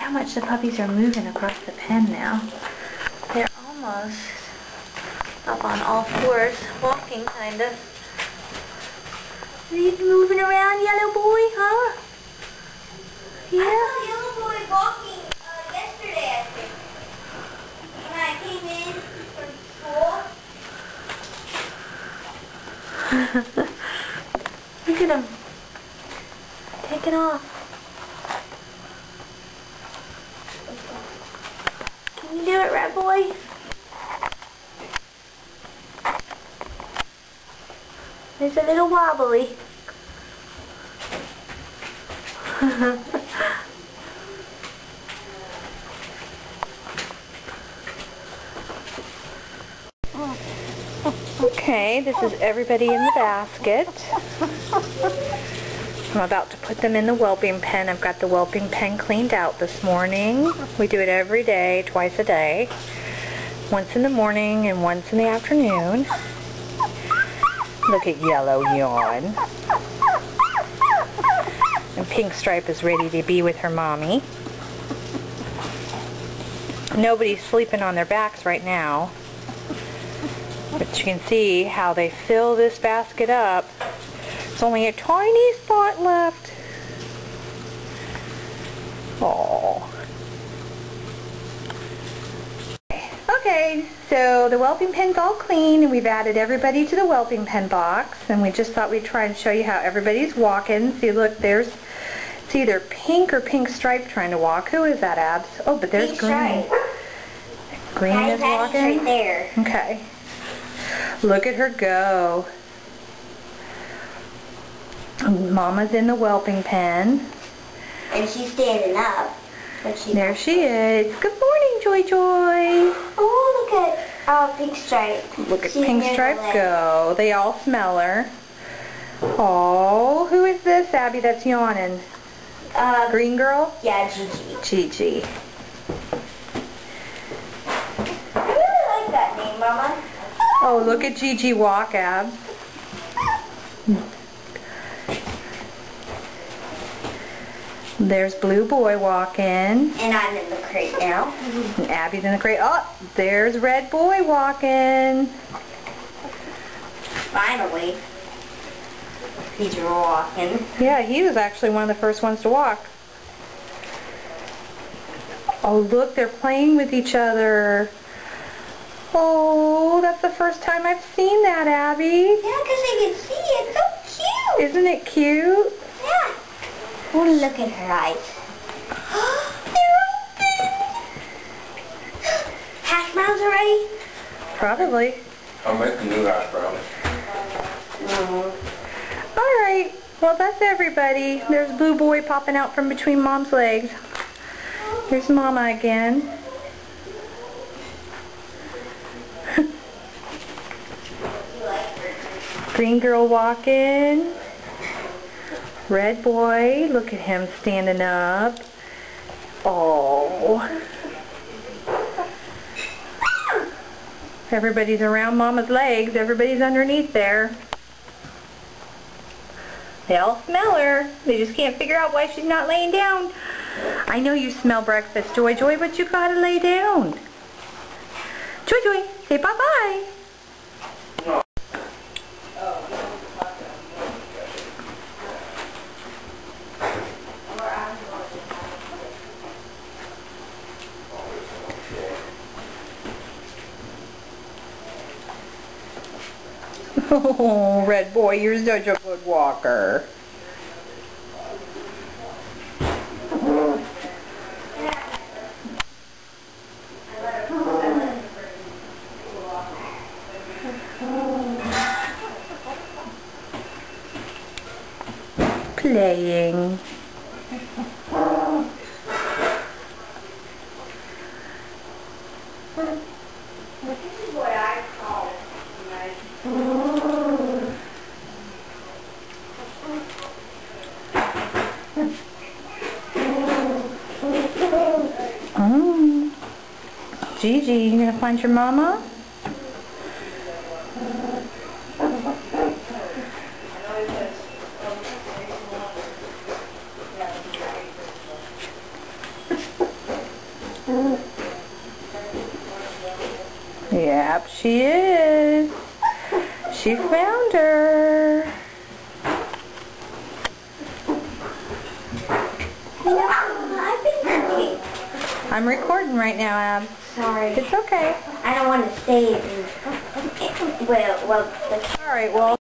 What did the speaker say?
how much the puppies are moving across the pen now. They're almost up on all fours, walking kind of. Are you moving around, yellow boy, huh? Yeah? I saw yellow boy walking yesterday, I think. When I came in from school. Look at him. Taking off. Can you do it, red boy? There's a little wobbly. Okay, this is everybody in the basket. I'm about to put them in the whelping pen. I've got the whelping pen cleaned out this morning. We do it every day, twice a day. Once in the morning and once in the afternoon. Look at Yellow yawn. And Pink Stripe is ready to be with her mommy. Nobody's sleeping on their backs right now. But you can see how they fill this basket up. There's only a tiny spot left. Aww. Okay, so the whelping pen's all clean, and we've added everybody to the whelping pen box, and we just thought we'd try and show you how everybody's walking. See, look, there's, it's either Pink or Pink Stripe trying to walk. Who is that, Abs? Oh, but there's Pink Green. Stripe. Green is walking? Right there. Okay. Look at her go. Mama's in the whelping pen. And she's standing up. But she's There she is. Good morning, Joy Joy. Oh, look at Pink Stripe. Look at She's Pink near the Stripe leg. go. They all smell her. Oh, who is this, Abby, that's yawning? Green girl? Yeah, Gigi. Gigi. I really like that name, Mama. Oh, look at Gigi walk, Abs. There's Blue Boy walking. And I'm in the crate now. And Abby's in the crate. Oh, there's Red Boy walking. Finally. He's walking. Yeah, he was actually one of the first ones to walk. Oh, look, they're playing with each other. Oh, that's the first time I've seen that, Abby. Yeah, because they can see it. So cute. Isn't it cute? Yeah. Oh, look at her eyes. Hash browns already? Probably. I'll make the new hash browns. All right. Well, that's everybody. There's Blue Boy popping out from between Mom's legs. Here's Mama again. Green girl walking. Red Boy, look at him standing up. Oh. Everybody's around Mama's legs. Everybody's underneath there. They all smell her. They just can't figure out why she's not laying down. I know you smell breakfast, Joy Joy, but you gotta lay down. Joy Joy, say bye-bye. Oh, Red Boy, you're such a good walker. Playing. This is what I call Gigi, you gonna find your mama? Yep, she is. She found her. I've been looking. I'm recording right now, Ab. Sorry. It's okay. I don't want to say it. Well, All right, well.